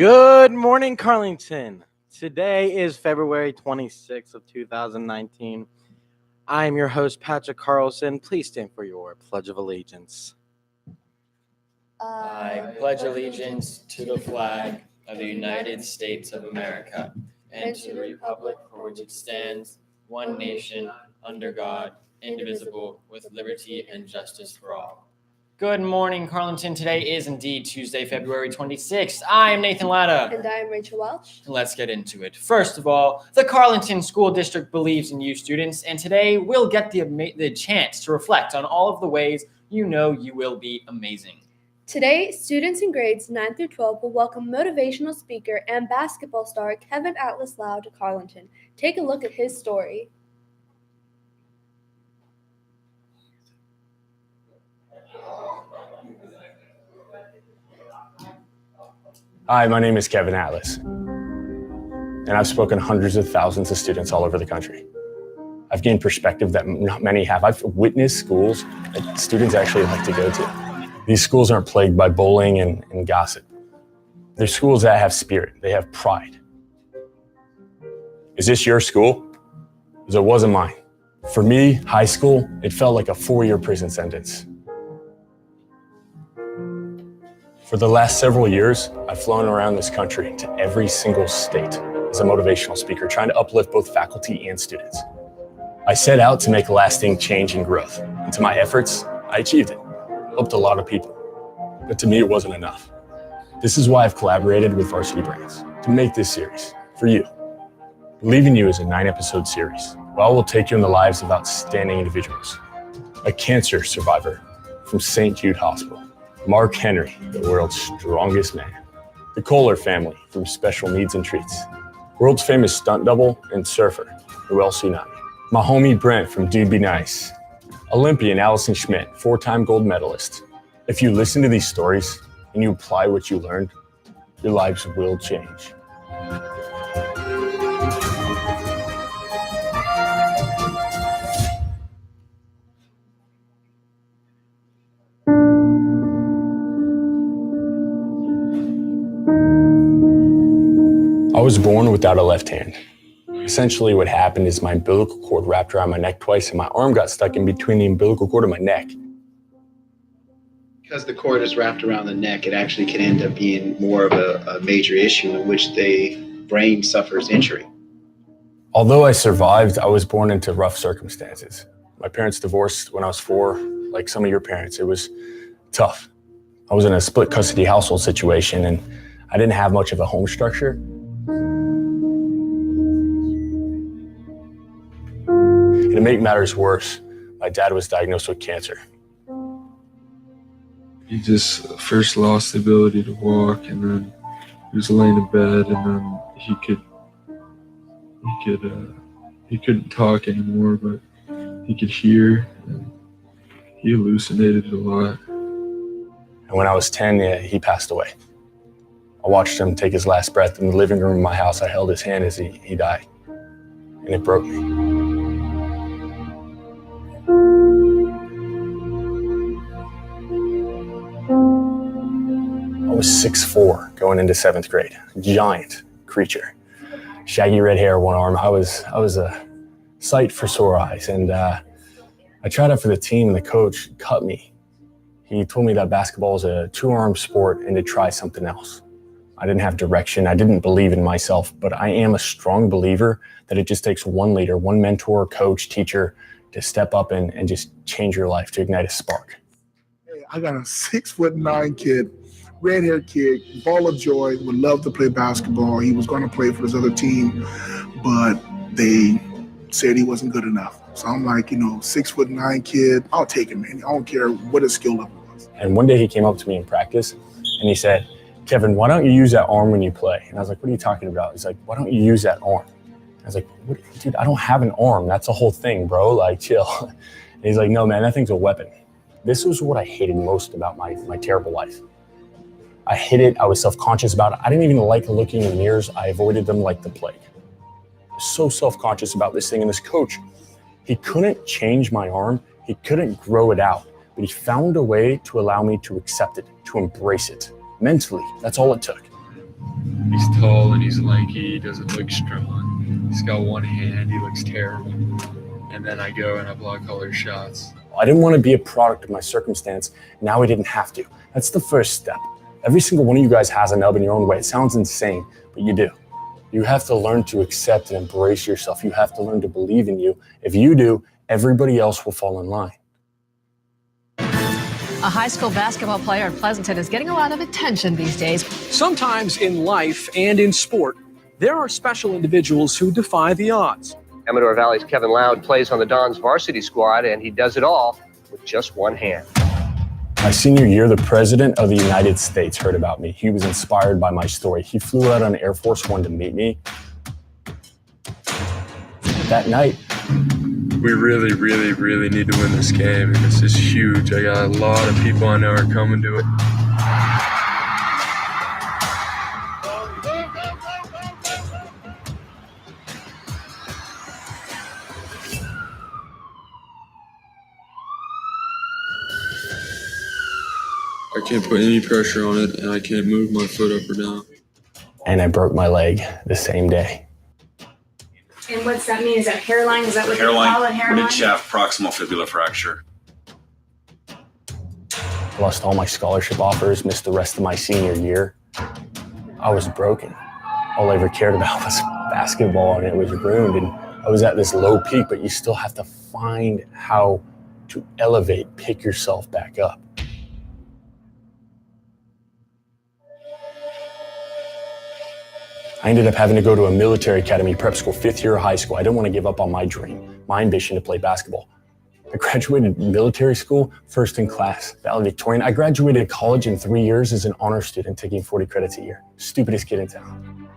Good morning, Carlington. Today is February 26th of 2019. I am your host, Patrick Carlson. Please stand for your Pledge of Allegiance. I pledge allegiance to the flag of the United States of America and to the republic for which it stands, one nation, under God, indivisible, with liberty and justice for all. Good morning, Carlington. Today is indeed Tuesday, February 26th. I am Nathan Latta. And I am Rachel Welch. And let's get into it. First of all, the Carlington School District believes in you students, and today we'll get the chance to reflect on all of the ways you know you will be amazing. Today, students in grades 9 through 12 will welcome motivational speaker and basketball star Kevin Atlas Lau to Carlington. Take a look at his story. Hi, my name is Kevin Atlas, and I've spoken to hundreds of thousands of students all over the country. I've gained perspective that not many have. I've witnessed schools that students actually like to go to. These schools aren't plagued by bullying and gossip. They're schools that have spirit. They have pride. Is this your school? Because it wasn't mine. For me, high school, it felt like a 4-year prison sentence. For the last several years, I've flown around this country to every single state as a motivational speaker, trying to uplift both faculty and students. I set out to make lasting change and growth. And to my efforts, I achieved it. Helped a lot of people. But to me, it wasn't enough. This is why I've collaborated with Varsity Brands to make this series for you. Believe in You is a 9-episode series where I will take you in the lives of outstanding individuals. A cancer survivor from St. Jude Hospital, Mark Henry, the world's strongest man. The Kohler family from Special Needs and Treats. World's famous stunt double and surfer, Noel Tsunami. My homie Brent from Dude Be Nice. Olympian Allison Schmidt, 4-time gold medalist. If you listen to these stories and you apply what you learned, your lives will change. I was born without a left hand. Essentially what happened is my umbilical cord wrapped around my neck twice and my arm got stuck in between the umbilical cord and my neck. Because the cord is wrapped around the neck, it actually can end up being more of a major issue in which the brain suffers injury. Although I survived, I was born into rough circumstances. My parents divorced when I was 4, like some of your parents. It was tough. I was in a split custody household situation and I didn't have much of a home structure. And to make matters worse, my dad was diagnosed with cancer. He just first lost the ability to walk, and then he was laying in bed, and then he couldn't talk anymore, but he could hear, and he hallucinated a lot. And when I was 10, he passed away. I watched him take his last breath in the living room of my house. I held his hand as he died, and it broke me. I was 6'4", going into 7th grade, giant creature, shaggy red hair, one arm. I was a sight for sore eyes, and I tried out for the team, and the coach cut me. He told me that basketball is a 2-arm sport and to try something else. I didn't have direction. I didn't believe in myself, but I am a strong believer that it just takes one leader, one mentor, coach, teacher to step up and just change your life, to ignite a spark. Hey, I got a 6'9" kid, red-haired kid, ball of joy, would love to play basketball. He was going to play for his other team, but they said he wasn't good enough. So I'm like, 6'9" kid, I'll take him, man. I don't care what his skill level was. And one day he came up to me in practice and he said, "Kevin, why don't you use that arm when you play?" And I was like, "What are you talking about?" He's like, "Why don't you use that arm?" I was like, "What, dude, I don't have an arm. That's a whole thing, bro. Like, chill." And he's like, "No, man, that thing's a weapon." This was what I hated most about my terrible life. I hid it. I was self-conscious about it. I didn't even like looking in mirrors. I avoided them like the plague. I was so self-conscious about this thing. And this coach, he couldn't change my arm. He couldn't grow it out, but he found a way to allow me to accept it, to embrace it. Mentally, that's all it took. He's tall and he's lanky. He doesn't look strong. He's got one hand. He looks terrible. And then I go and I block all their shots. I didn't want to be a product of my circumstance. Now I didn't have to. That's the first step. Every single one of you guys has a nub in your own way. It sounds insane, but you do. You have to learn to accept and embrace yourself. You have to learn to believe in you. If you do, everybody else will fall in line. A high school basketball player in Pleasanton is getting a lot of attention these days. Sometimes in life and in sport, there are special individuals who defy the odds. Amador Valley's Kevin Loud plays on the Dons varsity squad, and he does it all with just one hand. My senior year, the President of the United States heard about me. He was inspired by my story. He flew out on Air Force One to meet me. That night, We really need to win this game, and this is huge. I got a lot of people I know are coming to it. I can't put any pressure on it, and I can't move my foot up or down. and I broke my leg the same day. And what's that mean? Is that hairline? Is that what they call it, hairline? Mid-shaft proximal fibula fracture. Lost all my scholarship offers, missed the rest of my senior year. I was broken. All I ever cared about was basketball, and it was ruined. And I was at this low peak, but you still have to find how to elevate, pick yourself back up. I ended up having to go to a military academy prep school, 5th year of high school. I didn't want to give up on my dream, my ambition to play basketball. I graduated military school, first in class, valedictorian. I graduated college in 3 years as an honor student, taking 40 credits a year. Stupidest kid in town.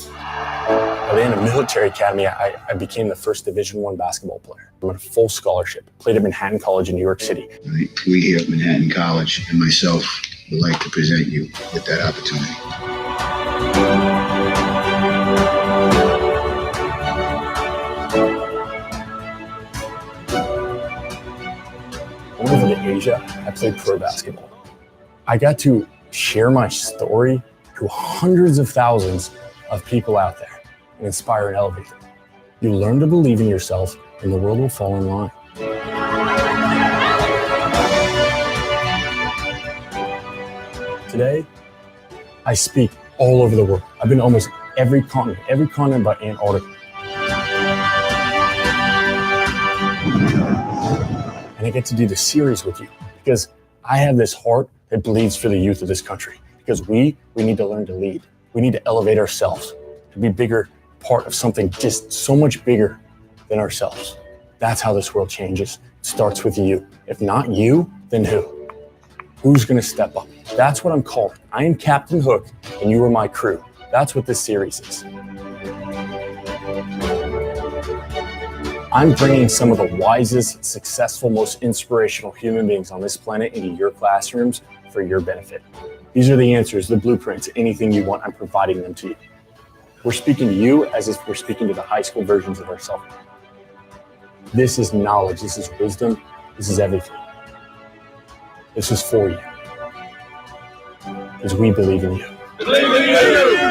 By the end of military academy, I became the first Division I basketball player. I'm on a full scholarship, played at Manhattan College in New York City. We here at Manhattan College and myself would like to present you with that opportunity. Over to Asia, I played pro basketball. I got to share my story to hundreds of thousands of people out there and inspire and elevate them. You learn to believe in yourself and the world will fall in line. Today, I speak all over the world. I've been to almost every continent but Antarctica. And I get to do this series with you because I have this heart that bleeds for the youth of this country. Because we need to learn to lead. We need to elevate ourselves to be bigger part of something just so much bigger than ourselves. That's how this world changes. It starts with you. If not you, then who? Who's gonna step up? That's what I'm calling. I am Captain Hook and you are my crew. That's what this series is. I'm bringing some of the wisest, successful, most inspirational human beings on this planet into your classrooms for your benefit. These are the answers, the blueprints, anything you want, I'm providing them to you. We're speaking to you as if we're speaking to the high school versions of ourselves. This is knowledge, this is wisdom, this is everything. This is for you. Because we believe in you. Believe in you!